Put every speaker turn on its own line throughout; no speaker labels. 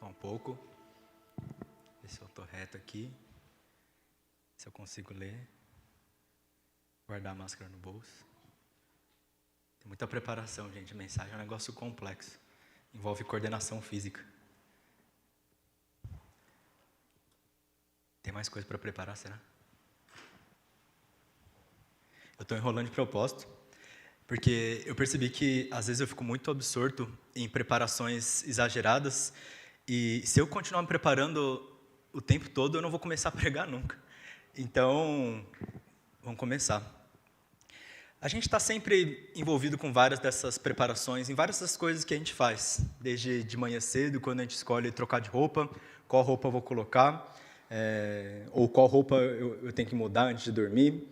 Só um pouco. Ver se eu estou reto aqui. Se eu consigo ler. Guardar a máscara no bolso. Tem muita preparação, gente. A mensagem é um negócio complexo. Envolve coordenação física. Tem mais coisa para preparar, será? Eu estou enrolando de propósito, porque eu percebi que, às vezes, eu fico muito absorto em preparações exageradas, e se eu continuar me preparando o tempo todo, eu não vou começar a pregar nunca. Então, vamos começar. A gente está sempre envolvido com várias dessas preparações, em várias das coisas que a gente faz, desde de manhã cedo, quando a gente escolhe trocar de roupa, qual roupa eu vou colocar, ou qual roupa eu tenho que mudar antes de dormir,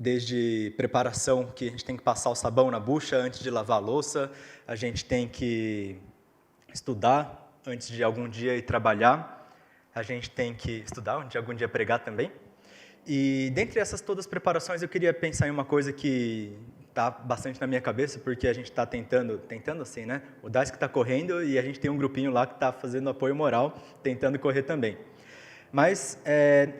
desde preparação, que a gente tem que passar o sabão na bucha antes de lavar a louça, a gente tem que estudar antes de algum dia ir trabalhar, a gente tem que estudar antes de algum dia pregar também. E dentre essas todas as preparações, eu queria pensar em uma coisa que está bastante na minha cabeça, porque a gente está tentando assim, né? O Daisy que está correndo e a gente tem um grupinho lá que está fazendo apoio moral, tentando correr também. Mas,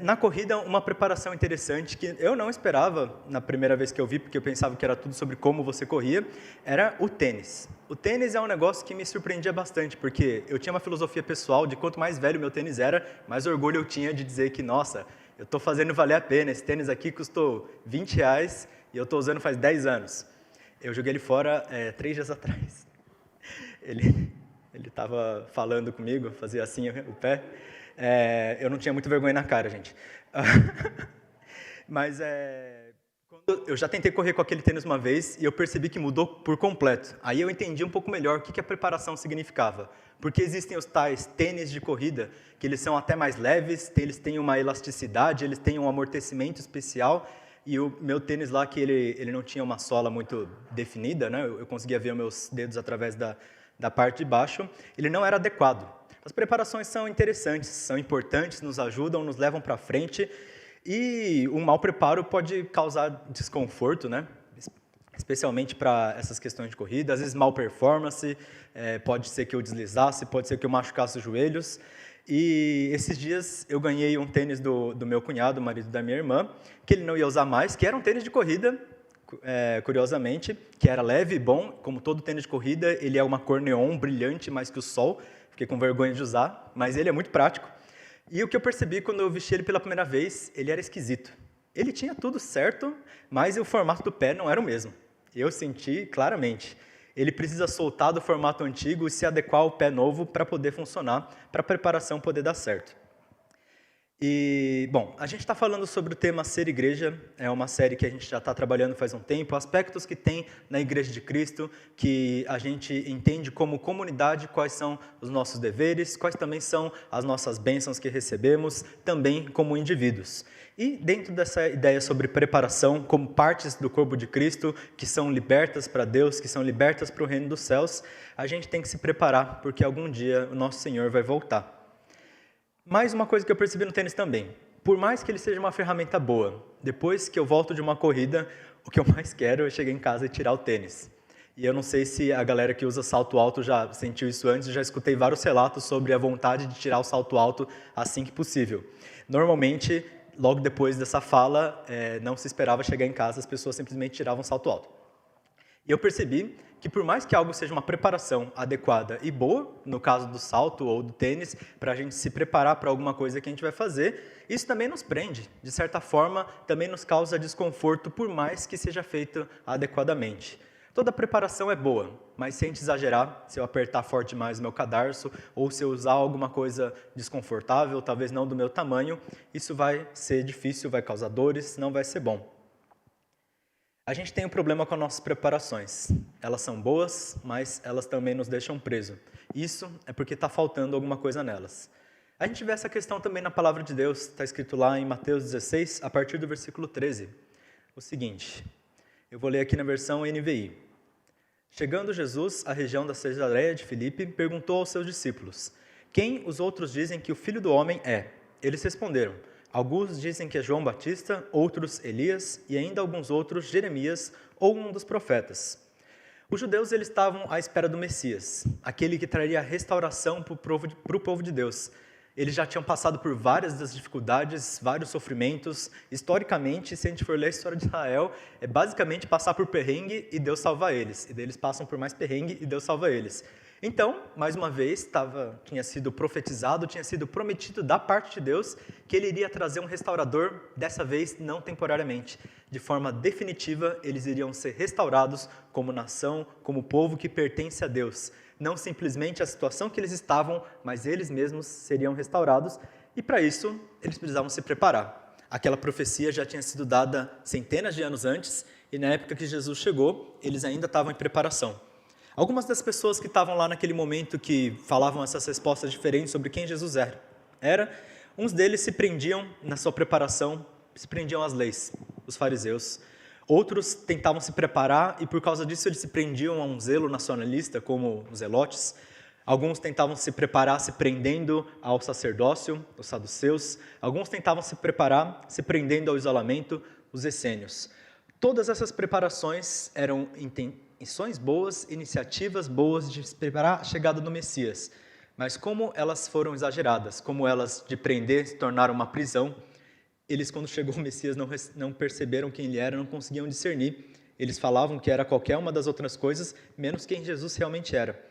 na corrida, uma preparação interessante que eu não esperava na primeira vez que eu vi, porque eu pensava que era tudo sobre como você corria, era o tênis. O tênis é um negócio que me surpreendia bastante, porque eu tinha uma filosofia pessoal de quanto mais velho meu tênis era, mais orgulho eu tinha de dizer que, nossa, eu estou fazendo valer a pena, esse tênis aqui custou R$20 e eu estou usando faz 10 anos. Eu joguei ele fora 3 dias atrás. Ele estava falando comigo, fazia assim o pé. Eu não tinha muita vergonha na cara, gente. Mas eu já tentei correr com aquele tênis uma vez e eu percebi que mudou por completo. Aí eu entendi um pouco melhor o que a preparação significava. Porque existem os tais tênis de corrida, que eles são até mais leves, eles têm uma elasticidade, eles têm um amortecimento especial. E o meu tênis lá, que ele não tinha uma sola muito definida, né? Eu conseguia ver meus dedos através da parte de baixo, ele não era adequado. As preparações são interessantes, são importantes, nos ajudam, nos levam para frente, e um mau preparo pode causar desconforto, né? Especialmente para essas questões de corrida, às vezes mal performance, pode ser que eu deslizasse, pode ser que eu machucasse os joelhos. E esses dias eu ganhei um tênis do meu cunhado, marido da minha irmã, que ele não ia usar mais, que era um tênis de corrida, curiosamente, que era leve e bom, como todo tênis de corrida, ele é uma cor neon, brilhante mais que o sol. Fiquei com vergonha de usar, mas ele é muito prático. E o que eu percebi quando eu vesti ele pela primeira vez, ele era esquisito. Ele tinha tudo certo, mas o formato do pé não era o mesmo. Eu senti claramente. Ele precisa soltar do formato antigo e se adequar ao pé novo para poder funcionar, para a preparação poder dar certo. E, bom, a gente está falando sobre o tema Ser Igreja, é uma série que a gente já está trabalhando faz um tempo, aspectos que tem na Igreja de Cristo, que a gente entende como comunidade quais são os nossos deveres, quais também são as nossas bênçãos que recebemos, também como indivíduos. E dentro dessa ideia sobre preparação, como partes do corpo de Cristo, que são libertas para Deus, que são libertas para o reino dos céus, a gente tem que se preparar, porque algum dia o nosso Senhor vai voltar. Mais uma coisa que eu percebi no tênis também, por mais que ele seja uma ferramenta boa, depois que eu volto de uma corrida, o que eu mais quero é chegar em casa e tirar o tênis. E eu não sei se a galera que usa salto alto já sentiu isso antes, já escutei vários relatos sobre a vontade de tirar o salto alto assim que possível. Normalmente, logo depois dessa fala, não se esperava chegar em casa, as pessoas simplesmente tiravam o salto alto. E eu percebi que por mais que algo seja uma preparação adequada e boa, no caso do salto ou do tênis, para a gente se preparar para alguma coisa que a gente vai fazer, isso também nos prende, de certa forma, também nos causa desconforto, por mais que seja feito adequadamente. Toda preparação é boa, mas sem exagerar, se eu apertar forte demais o meu cadarço, ou se eu usar alguma coisa desconfortável, talvez não do meu tamanho, isso vai ser difícil, vai causar dores, não vai ser bom. A gente tem um problema com as nossas preparações. Elas são boas, mas elas também nos deixam presos. Isso é porque está faltando alguma coisa nelas. A gente vê essa questão também na Palavra de Deus, está escrito lá em Mateus 16, a partir do versículo 13. O seguinte, eu vou ler aqui na versão NVI. Chegando Jesus à região da Cesareia de Filipe, perguntou aos seus discípulos, quem os outros dizem que o Filho do Homem é? Eles responderam, alguns dizem que é João Batista, outros Elias e ainda alguns outros Jeremias ou um dos profetas. Os judeus eles estavam à espera do Messias, aquele que traria a restauração para o povo de Deus. Eles já tinham passado por várias das dificuldades, vários sofrimentos. Historicamente, se a gente for ler a história de Israel, é basicamente passar por perrengue e Deus salva eles. E daí eles passam por mais perrengue e Deus salva eles. Então, mais uma vez, tinha sido profetizado, tinha sido prometido da parte de Deus que ele iria trazer um restaurador, dessa vez não temporariamente. De forma definitiva, eles iriam ser restaurados como nação, como povo que pertence a Deus. Não simplesmente a situação que eles estavam, mas eles mesmos seriam restaurados. E para isso, eles precisavam se preparar. Aquela profecia já tinha sido dada centenas de anos antes, e na época que Jesus chegou, eles ainda estavam em preparação. Algumas das pessoas que estavam lá naquele momento que falavam essas respostas diferentes sobre quem Jesus era, uns deles se prendiam na sua preparação, se prendiam às leis, os fariseus. Outros tentavam se preparar e por causa disso eles se prendiam a um zelo nacionalista, como os zelotes. Alguns tentavam se preparar se prendendo ao sacerdócio, os saduceus. Alguns tentavam se preparar se prendendo ao isolamento, os essênios. Todas essas preparações eram intenções boas, iniciativas boas de se preparar a chegada do Messias. Mas como elas foram exageradas, como elas de prender se tornaram uma prisão, eles quando chegou o Messias não perceberam quem ele era, não conseguiam discernir. Eles falavam que era qualquer uma das outras coisas, menos quem Jesus realmente era.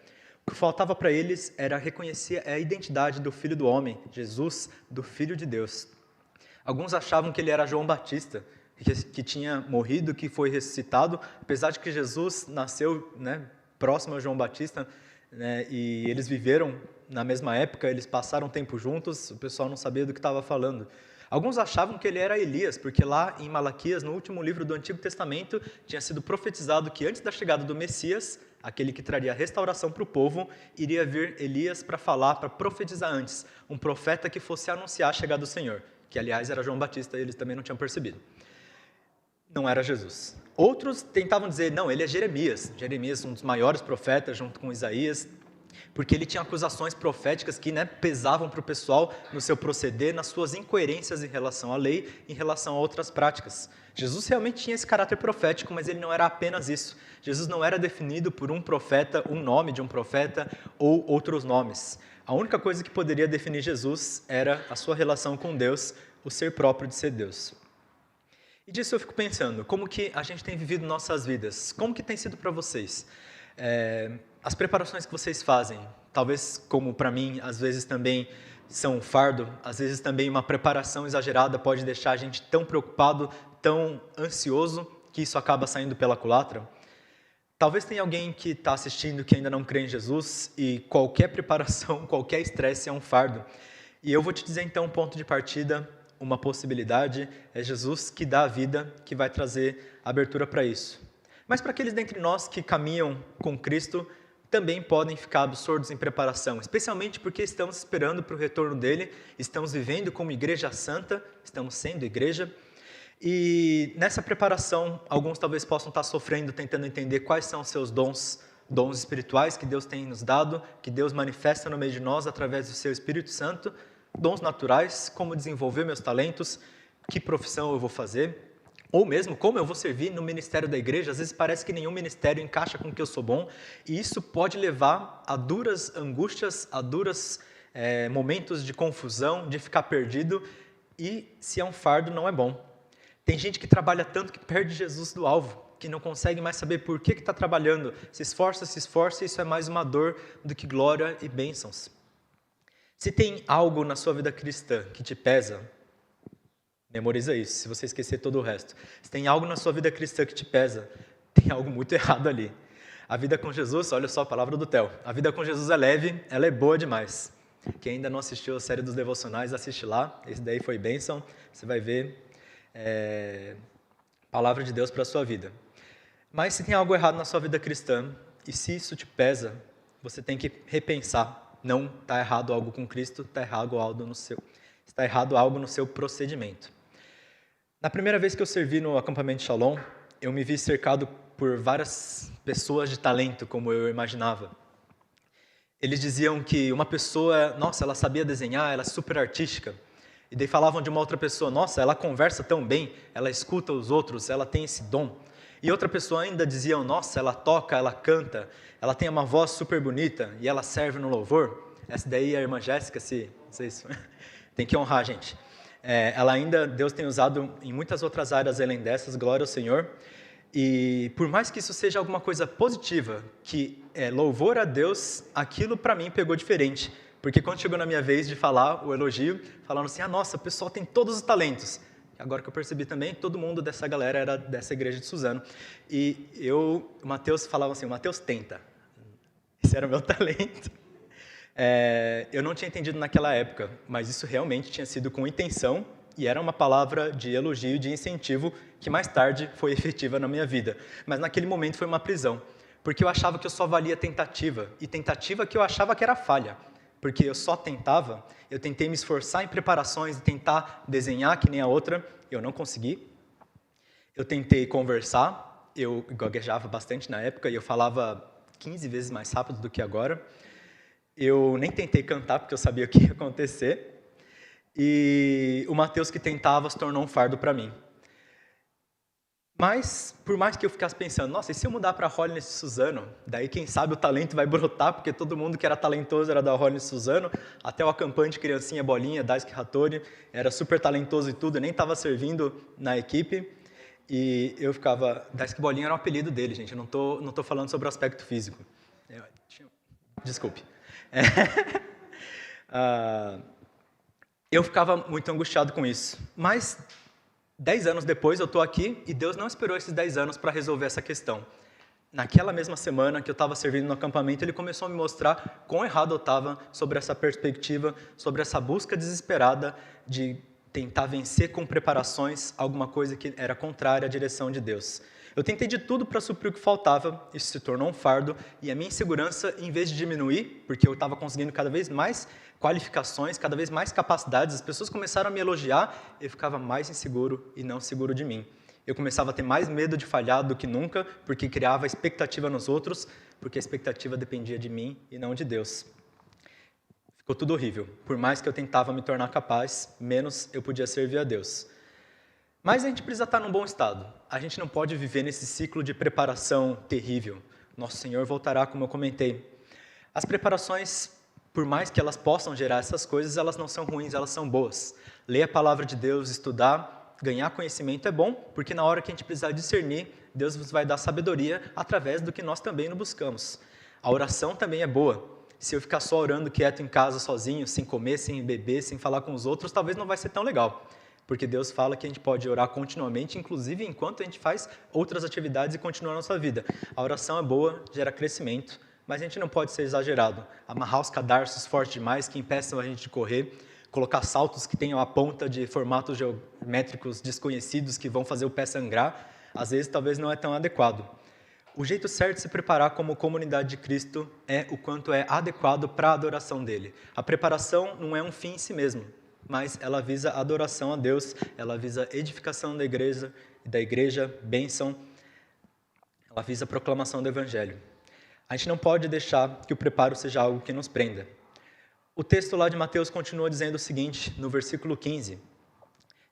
O que faltava para eles era reconhecer a identidade do Filho do Homem, Jesus, do Filho de Deus. Alguns achavam que ele era João Batista, que tinha morrido, que foi ressuscitado, apesar de que Jesus nasceu próximo a João Batista, e eles viveram na mesma época, eles passaram tempo juntos, o pessoal não sabia do que estava falando. Alguns achavam que ele era Elias, porque lá em Malaquias, no último livro do Antigo Testamento, tinha sido profetizado que antes da chegada do Messias, aquele que traria a restauração para o povo, iria vir Elias para falar, para profetizar antes, um profeta que fosse anunciar a chegada do Senhor, que aliás era João Batista, e eles também não tinham percebido. Não era Jesus. Outros tentavam dizer, não, ele é Jeremias. Jeremias, um dos maiores profetas, junto com Isaías, porque ele tinha acusações proféticas que pesavam para o pessoal no seu proceder, nas suas incoerências em relação à lei, em relação a outras práticas. Jesus realmente tinha esse caráter profético, mas ele não era apenas isso. Jesus não era definido por um profeta, um nome de um profeta ou outros nomes. A única coisa que poderia definir Jesus era a sua relação com Deus, o ser próprio de ser Deus. E disso eu fico pensando, como que a gente tem vivido nossas vidas? Como que tem sido para vocês? As preparações que vocês fazem, talvez como para mim, às vezes também são um fardo, às vezes também uma preparação exagerada pode deixar a gente tão preocupado, tão ansioso, que isso acaba saindo pela culatra. Talvez tenha alguém que está assistindo que ainda não crê em Jesus e qualquer preparação, qualquer estresse é um fardo. E eu vou te dizer então um ponto de partida, uma possibilidade, é Jesus que dá a vida, que vai trazer abertura para isso. Mas para aqueles dentre nós que caminham com Cristo, também podem ficar absortos em preparação, especialmente porque estamos esperando para o retorno dele, estamos vivendo como igreja santa, estamos sendo igreja, e nessa preparação, alguns talvez possam estar sofrendo, tentando entender quais são os seus dons espirituais que Deus tem nos dado, que Deus manifesta no meio de nós através do seu Espírito Santo, dons naturais, como desenvolver meus talentos, que profissão eu vou fazer, ou mesmo como eu vou servir no ministério da igreja. Às vezes parece que nenhum ministério encaixa com o que eu sou bom, e isso pode levar a duras angústias, a duros momentos de confusão, de ficar perdido, e se é um fardo, não é bom. Tem gente que trabalha tanto que perde Jesus do alvo, que não consegue mais saber por que está trabalhando, se esforça, e isso é mais uma dor do que glória e bênçãos. Se tem algo na sua vida cristã que te pesa, memoriza isso, se você esquecer todo o resto. Se tem algo na sua vida cristã que te pesa, tem algo muito errado ali. A vida com Jesus, olha só a palavra do Theo, a vida com Jesus é leve, ela é boa demais. Quem ainda não assistiu a série dos devocionais, assiste lá, esse daí foi bênção, você vai ver palavra de Deus para a sua vida. Mas se tem algo errado na sua vida cristã, e se isso te pesa, você tem que repensar. Não está errado algo com Cristo, está errado algo no seu procedimento. Na primeira vez que eu servi no acampamento Shalom, eu me vi cercado por várias pessoas de talento, como eu imaginava. Eles diziam que uma pessoa, nossa, ela sabia desenhar, ela é super artística. E daí falavam de uma outra pessoa, nossa, ela conversa tão bem, ela escuta os outros, ela tem esse dom. E outra pessoa ainda dizia, nossa, ela toca, ela canta, ela tem uma voz super bonita e ela serve no louvor. Essa daí é a irmã Jéssica, se vocês... Tem que honrar, gente. Ela ainda, Deus tem usado em muitas outras áreas além dessas, glória ao Senhor. E por mais que isso seja alguma coisa positiva, que é louvor a Deus, aquilo para mim pegou diferente. Porque quando chegou na minha vez de falar o elogio, falando assim, nossa, o pessoal tem todos os talentos. Agora que eu percebi também, todo mundo dessa galera era dessa igreja de Suzano. E o Mateus falava assim, o Mateus tenta. Esse era o meu talento. Eu não tinha entendido naquela época, mas isso realmente tinha sido com intenção e era uma palavra de elogio, de incentivo, que mais tarde foi efetiva na minha vida. Mas naquele momento foi uma prisão, porque eu achava que eu só valia tentativa, e tentativa que eu achava que era falha. Porque eu só tentava, eu tentei me esforçar em preparações, tentar desenhar que nem a outra, eu não consegui. Eu tentei conversar, eu gaguejava bastante na época, e eu falava 15 vezes mais rápido do que agora. Eu nem tentei cantar, porque eu sabia o que ia acontecer. E o Mateus que tentava se tornou um fardo para mim. Mas, por mais que eu ficasse pensando, nossa, e se eu mudar para a Holiness Suzano? Daí, quem sabe, o talento vai brotar, porque todo mundo que era talentoso era da Holiness Suzano, até o acampante, criancinha, bolinha, Daisuke Hattori, era super talentoso e tudo, nem estava servindo na equipe. E eu ficava... Daisuke Bolinha era o apelido dele, gente, eu não tô falando sobre o aspecto físico. Desculpe. Eu ficava muito angustiado com isso, mas 10 anos depois eu estou aqui e Deus não esperou esses 10 anos para resolver essa questão. Naquela mesma semana que eu estava servindo no acampamento, ele começou a me mostrar quão errado eu estava sobre essa perspectiva, sobre essa busca desesperada de tentar vencer com preparações alguma coisa que era contrária à direção de Deus. Eu tentei de tudo para suprir o que faltava, isso se tornou um fardo, e a minha insegurança, em vez de diminuir, porque eu estava conseguindo cada vez mais qualificações, cada vez mais capacidades, as pessoas começaram a me elogiar, eu ficava mais inseguro e não seguro de mim. Eu começava a ter mais medo de falhar do que nunca, porque criava expectativa nos outros, porque a expectativa dependia de mim e não de Deus. Ficou tudo horrível. Por mais que eu tentava me tornar capaz, menos eu podia servir a Deus. Mas a gente precisa estar num bom estado. A gente não pode viver nesse ciclo de preparação terrível. Nosso Senhor voltará, como eu comentei. As preparações, por mais que elas possam gerar essas coisas, elas não são ruins, elas são boas. Ler a palavra de Deus, estudar, ganhar conhecimento é bom, porque na hora que a gente precisar discernir, Deus nos vai dar sabedoria através do que nós também não buscamos. A oração também é boa. Se eu ficar só orando quieto em casa, sozinho, sem comer, sem beber, sem falar com os outros, talvez não vai ser tão legal. Porque Deus fala que a gente pode orar continuamente, inclusive enquanto a gente faz outras atividades e continua a nossa vida. A oração é boa, gera crescimento, mas a gente não pode ser exagerado. Amarrar os cadarços fortes demais que impeçam a gente de correr, colocar saltos que tenham a ponta de formatos geométricos desconhecidos que vão fazer o pé sangrar, às vezes talvez não é tão adequado. O jeito certo de se preparar como comunidade de Cristo é o quanto é adequado para a adoração dele. A preparação não é um fim em si mesmo, mas ela visa adoração a Deus, ela visa edificação da igreja, bênção, ela visa a proclamação do Evangelho. A gente não pode deixar que o preparo seja algo que nos prenda. O texto lá de Mateus continua dizendo o seguinte, no versículo 15.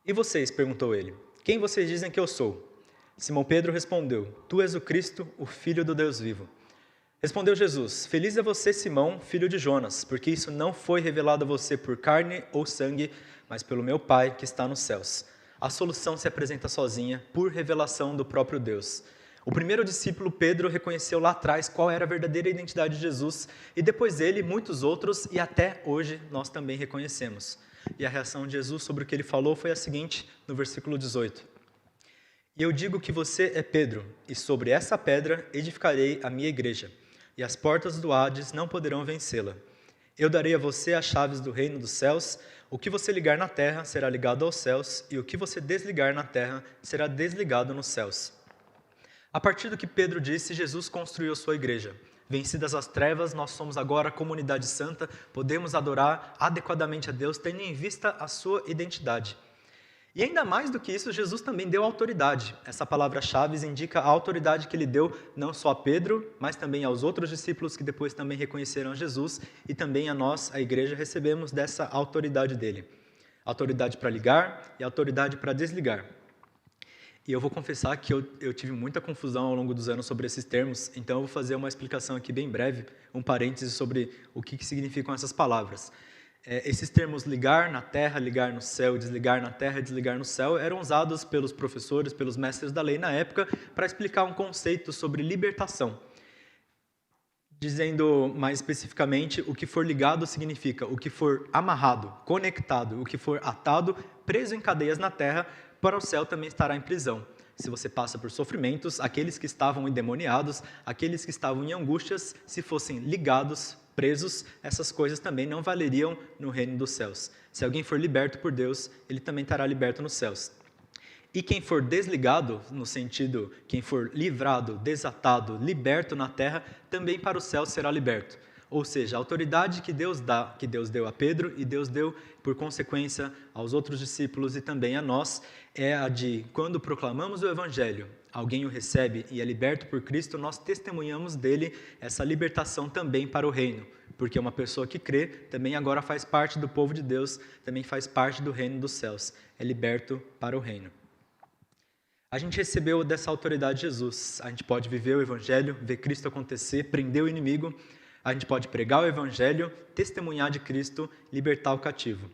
E vocês, perguntou ele, quem vocês dizem que eu sou? Simão Pedro respondeu, tu és o Cristo, o Filho do Deus vivo. Respondeu Jesus, feliz é você, Simão, filho de Jonas, porque isso não foi revelado a você por carne ou sangue, mas pelo meu Pai que está nos céus. A solução se apresenta sozinha, por revelação do próprio Deus. O primeiro discípulo, Pedro, reconheceu lá atrás qual era a verdadeira identidade de Jesus, e depois dele, muitos outros, e até hoje, nós também reconhecemos. E a reação de Jesus sobre o que ele falou foi a seguinte, no versículo 18. E eu digo que você é Pedro, e sobre essa pedra edificarei a minha igreja, e as portas do Hades não poderão vencê-la. Eu darei a você as chaves do reino dos céus, o que você ligar na terra será ligado aos céus, e o que você desligar na terra será desligado nos céus. A partir do que Pedro disse, Jesus construiu sua igreja. Vencidas as trevas, nós somos agora a comunidade santa, podemos adorar adequadamente a Deus, tendo em vista a sua identidade. E ainda mais do que isso, Jesus também deu autoridade. Essa palavra-chave indica a autoridade que ele deu não só a Pedro, mas também aos outros discípulos que depois também reconheceram Jesus, e também a nós, a igreja, recebemos dessa autoridade dele. Autoridade para ligar e autoridade para desligar. E eu vou confessar que eu tive muita confusão ao longo dos anos sobre esses termos, então eu vou fazer uma explicação aqui bem breve, um parêntese sobre o que significam essas palavras. Esses termos ligar na terra, ligar no céu, desligar na terra, desligar no céu, eram usados pelos professores, pelos mestres da lei na época, para explicar um conceito sobre libertação. Dizendo mais especificamente, o que for ligado significa o que for amarrado, conectado, o que for atado, preso em cadeias na terra, para o céu também estará em prisão. Se você passa por sofrimentos, aqueles que estavam endemoniados, aqueles que estavam em angústias, se fossem ligados, presos, essas coisas também não valeriam no reino dos céus. Se alguém for liberto por Deus, ele também estará liberto nos céus. E quem for desligado, no sentido, quem for livrado, desatado, liberto na terra, também para o céu será liberto. Ou seja, a autoridade que Deus deu a Pedro e Deus deu, por consequência, aos outros discípulos e também a nós, é a de, quando proclamamos o Evangelho, alguém o recebe e é liberto por Cristo, nós testemunhamos dele essa libertação também para o reino. Porque uma pessoa que crê também agora faz parte do povo de Deus, também faz parte do reino dos céus, é liberto para o reino. A gente recebeu dessa autoridade Jesus, a gente pode viver o Evangelho, ver Cristo acontecer, prender o inimigo, a gente pode pregar o Evangelho, testemunhar de Cristo, libertar o cativo.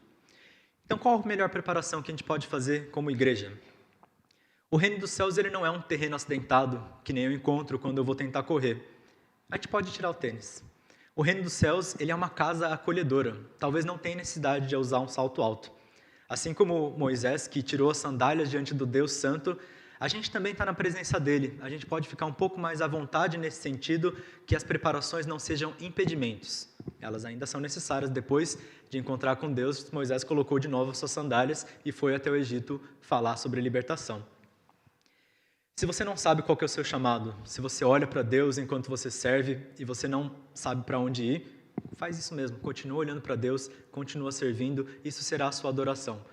Então, qual a melhor preparação que a gente pode fazer como igreja? O reino dos céus ele não é um terreno acidentado, que nem eu encontro quando eu vou tentar correr. A gente pode tirar o tênis. O reino dos céus ele é uma casa acolhedora, talvez não tenha necessidade de usar um salto alto. Assim como Moisés, que tirou as sandálias diante do Deus Santo, a gente também está na presença dele. A gente pode ficar um pouco mais à vontade nesse sentido, que as preparações não sejam impedimentos. Elas ainda são necessárias. Depois de encontrar com Deus, Moisés colocou de novo as suas sandálias e foi até o Egito falar sobre libertação. Se você não sabe qual que é o seu chamado, se você olha para Deus enquanto você serve e você não sabe para onde ir, faz isso mesmo. Continua olhando para Deus, continua servindo, isso será a sua adoração.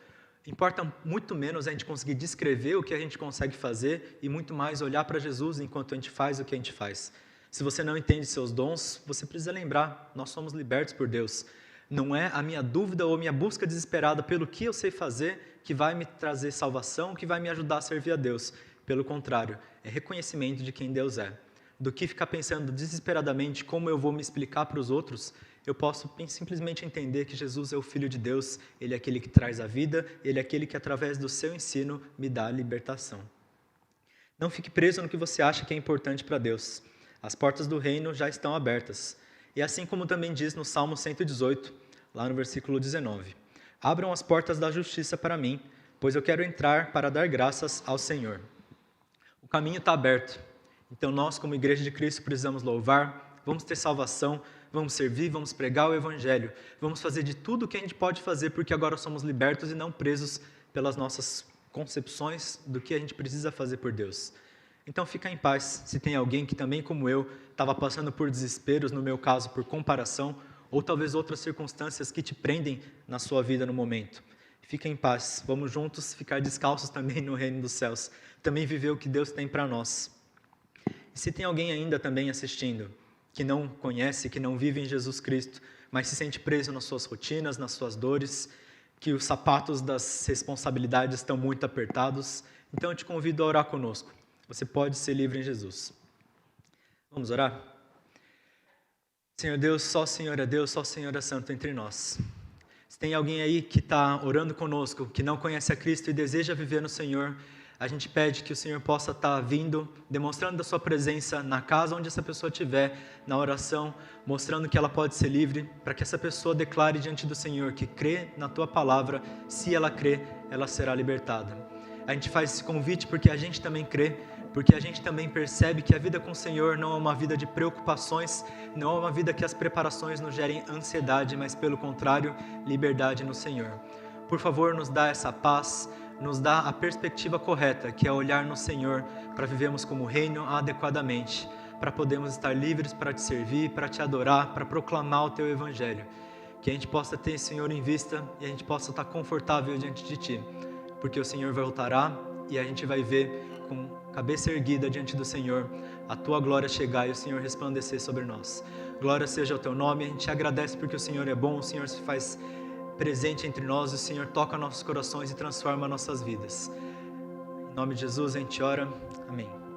Importa muito menos a gente conseguir descrever o que a gente consegue fazer e muito mais olhar para Jesus enquanto a gente faz o que a gente faz. Se você não entende seus dons, você precisa lembrar, nós somos libertos por Deus. Não é a minha dúvida ou minha busca desesperada pelo que eu sei fazer que vai me trazer salvação, que vai me ajudar a servir a Deus. Pelo contrário, é reconhecimento de quem Deus é. Do que ficar pensando desesperadamente como eu vou me explicar para os outros, eu posso simplesmente entender que Jesus é o Filho de Deus, Ele é aquele que traz a vida, Ele é aquele que, através do seu ensino, me dá a libertação. Não fique preso no que você acha que é importante para Deus. As portas do reino já estão abertas. E assim como também diz no Salmo 118, lá no versículo 19. Abram as portas da justiça para mim, pois eu quero entrar para dar graças ao Senhor. O caminho está aberto. Então nós, como Igreja de Cristo, precisamos louvar, vamos ter salvação, vamos servir, vamos pregar o Evangelho, vamos fazer de tudo o que a gente pode fazer, porque agora somos libertos e não presos pelas nossas concepções do que a gente precisa fazer por Deus. Então fica em paz, se tem alguém que também como eu, estava passando por desesperos, no meu caso por comparação, ou talvez outras circunstâncias que te prendem na sua vida no momento. Fica em paz, vamos juntos ficar descalços também no reino dos céus, também viver o que Deus tem para nós. E se tem alguém ainda também assistindo, que não conhece, que não vive em Jesus Cristo, mas se sente preso nas suas rotinas, nas suas dores, que os sapatos das responsabilidades estão muito apertados, então eu te convido a orar conosco. Você pode ser livre em Jesus. Vamos orar? Senhor Deus, só o Senhor é Deus, só o Senhor é santo entre nós. Se tem alguém aí que está orando conosco, que não conhece a Cristo e deseja viver no Senhor, a gente pede que o Senhor possa estar vindo, demonstrando a sua presença na casa onde essa pessoa estiver, na oração, mostrando que ela pode ser livre, para que essa pessoa declare diante do Senhor que crê na tua palavra, se ela crê, ela será libertada. A gente faz esse convite porque a gente também crê, porque a gente também percebe que a vida com o Senhor não é uma vida de preocupações, não é uma vida que as preparações nos gerem ansiedade, mas pelo contrário, liberdade no Senhor. Por favor, nos dá essa paz, nos dá a perspectiva correta, que é olhar no Senhor para vivermos como reino adequadamente, para podermos estar livres para te servir, para te adorar, para proclamar o teu Evangelho. Que a gente possa ter o Senhor em vista e a gente possa estar confortável diante de ti, porque o Senhor voltará e a gente vai ver com cabeça erguida diante do Senhor a tua glória chegar e o Senhor resplandecer sobre nós. Glória seja o teu nome, a gente te agradece porque o Senhor é bom, o Senhor se faz presente entre nós, o Senhor toca nossos corações e transforma nossas vidas. Em nome de Jesus a gente ora. Amém.